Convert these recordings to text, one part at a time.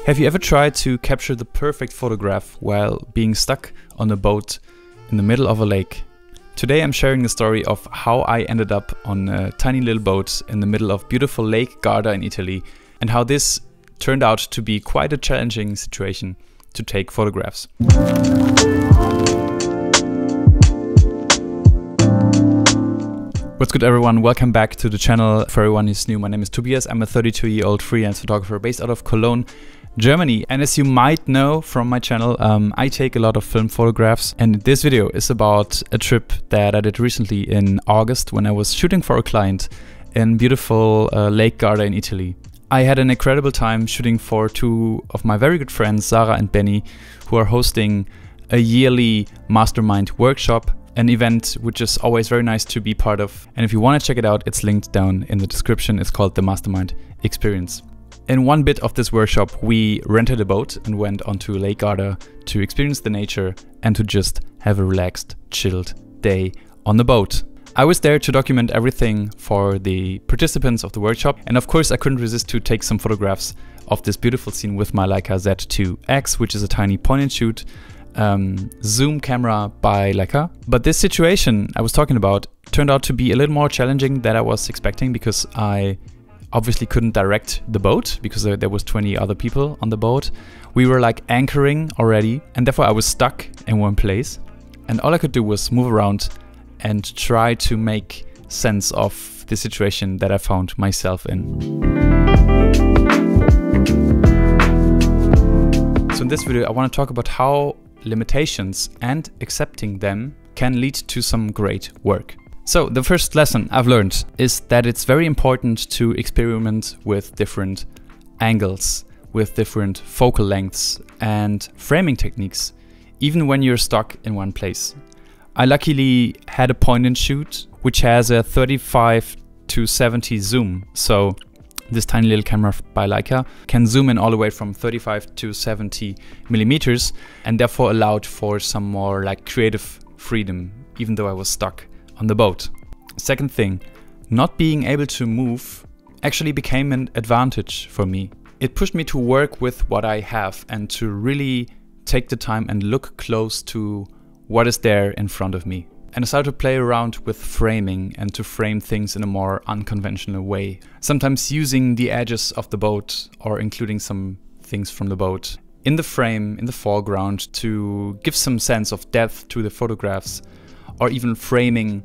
Have you ever tried to capture the perfect photograph while being stuck on a boat in the middle of a lake? Today I'm sharing the story of how I ended up on a tiny little boat in the middle of beautiful Lake Garda in Italy, and how this turned out to be quite a challenging situation to take photographs. What's good, everyone? Welcome back to the channel. For everyone who's new, my name is Tobias. I'm a 32-year-old freelance photographer based out of Cologne, Germany. And as you might know from my channel, I take a lot of film photographs. And this video is about a trip that I did recently in August when I was shooting for a client in beautiful Lake Garda in Italy. I had an incredible time shooting for two of my very good friends, Sarah and Benny, who are hosting a yearly Mastermind workshop, an event which is always very nice to be part of. And if you want to check it out, it's linked down in the description. It's called the Mastermind Experience. In one bit of this workshop, we rented a boat and went onto Lake Garda to experience the nature and to just have a relaxed, chilled day on the boat. I was there to document everything for the participants of the workshop. And of course, I couldn't resist to take some photographs of this beautiful scene with my Leica Z2X, which is a tiny point and shoot zoom camera by Leica. But this situation I was talking about turned out to be a little more challenging than I was expecting, because I obviously couldn't direct the boat because there was 20 other people on the boat. We were like anchoring already, and therefore I was stuck in one place, and all I could do was move around and try to make sense of the situation that I found myself in. So in this video I want to talk about how limitations and accepting them can lead to some great work. So the first lesson I've learned is that it's very important to experiment with different angles, with different focal lengths and framing techniques, even when you're stuck in one place. I luckily had a point and shoot which has a 35 to 70 zoom. So this tiny little camera by Leica can zoom in all the way from 35 to 70 millimeters, and therefore allowed for some more like creative freedom, even though I was stuck on the boat. Second thing, not being able to move actually became an advantage for me. It pushed me to work with what I have and to really take the time and look close to what is there in front of me. And I started to play around with framing and to frame things in a more unconventional way. Sometimes using the edges of the boat or including some things from the boat in the frame, in the foreground, to give some sense of depth to the photographs, or even framing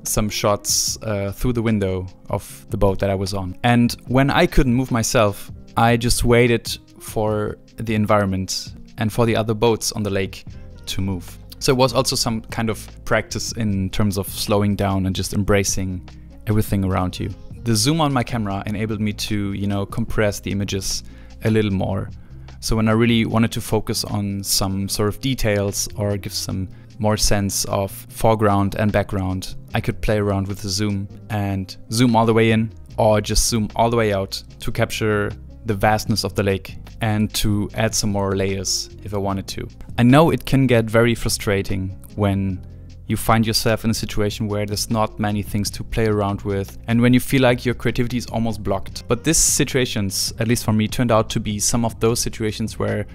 some shots through the window of the boat that I was on. And when I couldn't move myself, I just waited for the environment and for the other boats on the lake to move. So it was also some kind of practice in terms of slowing down and just embracing everything around you. The zoom on my camera enabled me to, compress the images a little more. So when I really wanted to focus on some sort of details or give some more sense of foreground and background, I could play around with the zoom and zoom all the way in or just zoom all the way out to capture the vastness of the lake and to add some more layers if I wanted to. I know it can get very frustrating when you find yourself in a situation where there's not many things to play around with and when you feel like your creativity is almost blocked. But these situations, at least for me, turned out to be some of those situations where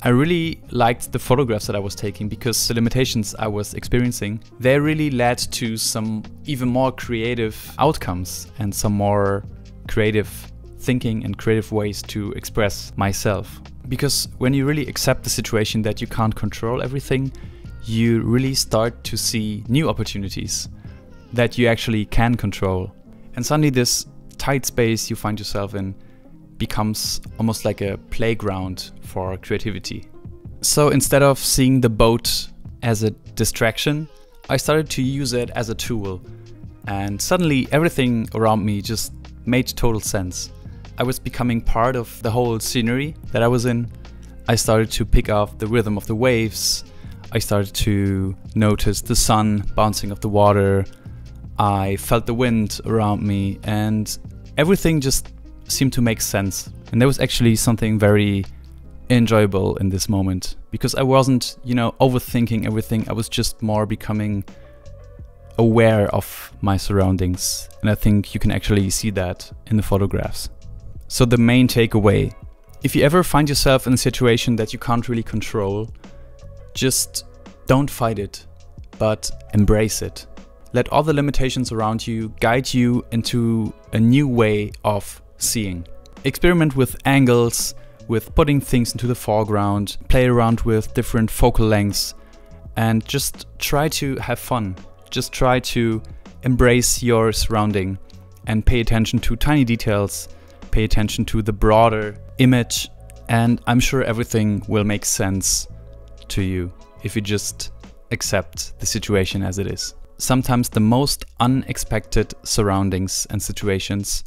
I really liked the photographs that I was taking, because the limitations I was experiencing, they really led to some even more creative outcomes and some more creative thinking and creative ways to express myself. Because when you really accept the situation that you can't control everything, you really start to see new opportunities that you actually can control. And suddenly this tight space you find yourself in becomes almost like a playground for creativity. So instead of seeing the boat as a distraction, I started to use it as a tool. And suddenly everything around me just made total sense. I was becoming part of the whole scenery that I was in. I started to pick up the rhythm of the waves. I started to notice the sun bouncing off the water. I felt the wind around me, and everything just seemed to make sense. And there was actually something very enjoyable in this moment, because I wasn't, overthinking everything. I was just more becoming aware of my surroundings. And I think you can actually see that in the photographs. So the main takeaway If you ever find yourself in a situation that you can't really control, just don't fight it, but embrace it. Let all the limitations around you guide you into a new way of seeing. Experiment with angles, with putting things into the foreground, play around with different focal lengths, and just try to have fun. Just try to embrace your surrounding and pay attention to tiny details, pay attention to the broader image, and I'm sure everything will make sense to you if you just accept the situation as it is. Sometimes the most unexpected surroundings and situations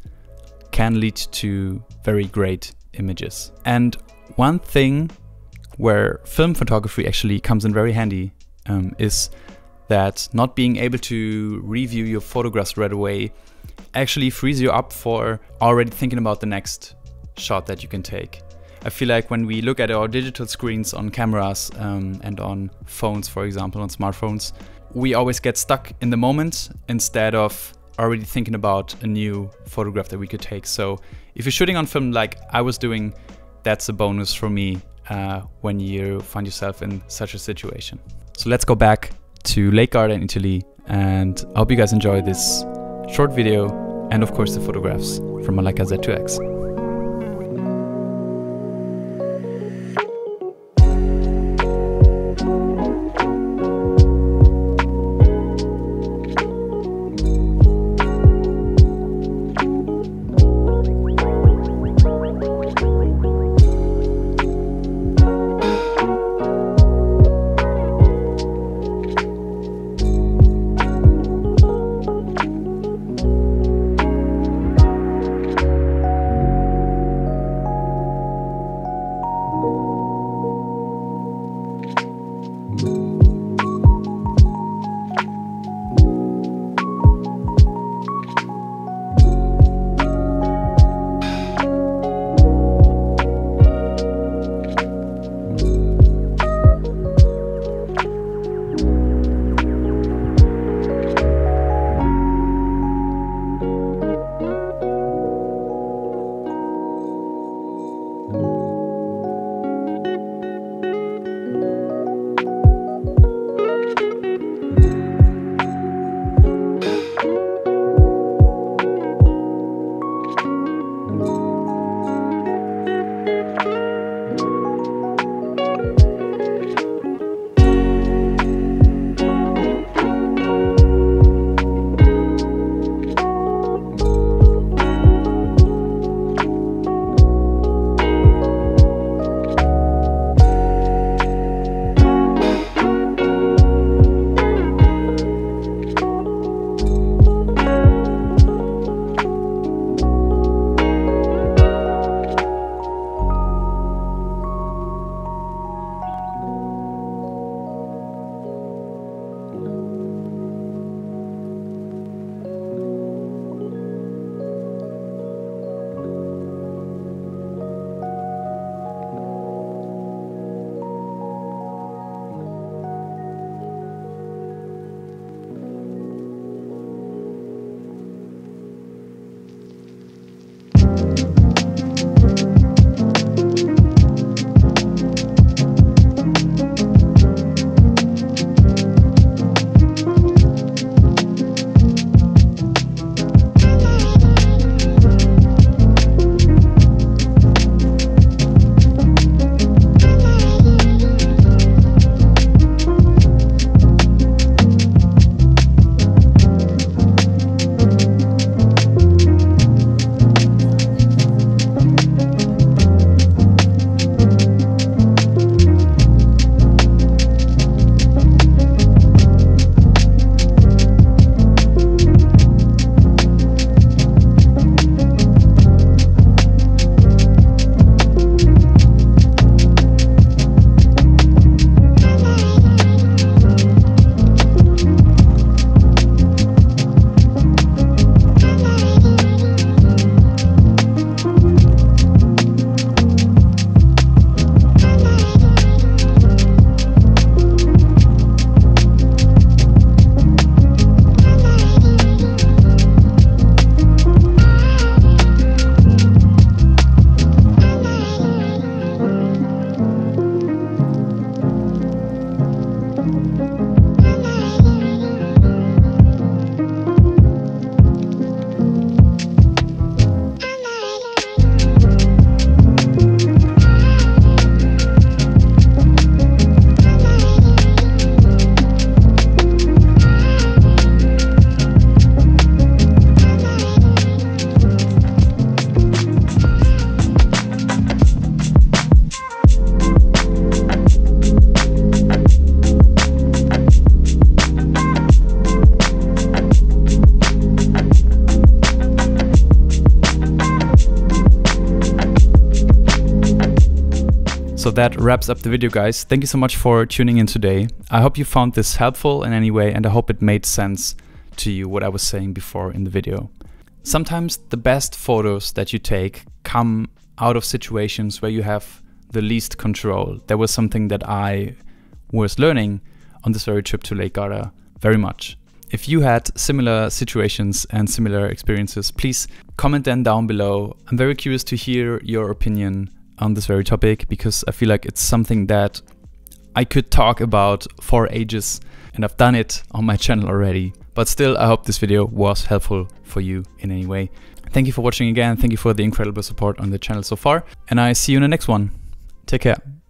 can lead to very great images. And one thing where film photography actually comes in very handy is that not being able to review your photographs right away actually frees you up for already thinking about the next shot that you can take. I feel like when we look at our digital screens on cameras and on phones, for example, on smartphones, we always get stuck in the moment instead of already thinking about a new photograph that we could take. So if you're shooting on film like I was doing, that's a bonus for me when you find yourself in such a situation. So let's go back to Lake Garda in Italy, and I hope you guys enjoy this short video and of course the photographs from my Leica Z2X. So that wraps up the video, guys. Thank you so much for tuning in today. I hope you found this helpful in any way, and I hope it made sense to you what I was saying before in the video. Sometimes the best photos that you take come out of situations where you have the least control. That was something that I was learning on this very trip to Lake Garda very much. If you had similar situations and similar experiences, please comment them down below. I'm very curious to hear your opinion on this very topic, because I feel like it's something that I could talk about for ages, and I've done it on my channel already. But still, I hope this video was helpful for you in any way. Thank you for watching again. Thank you for the incredible support on the channel so far, and I see you in the next one. Take care.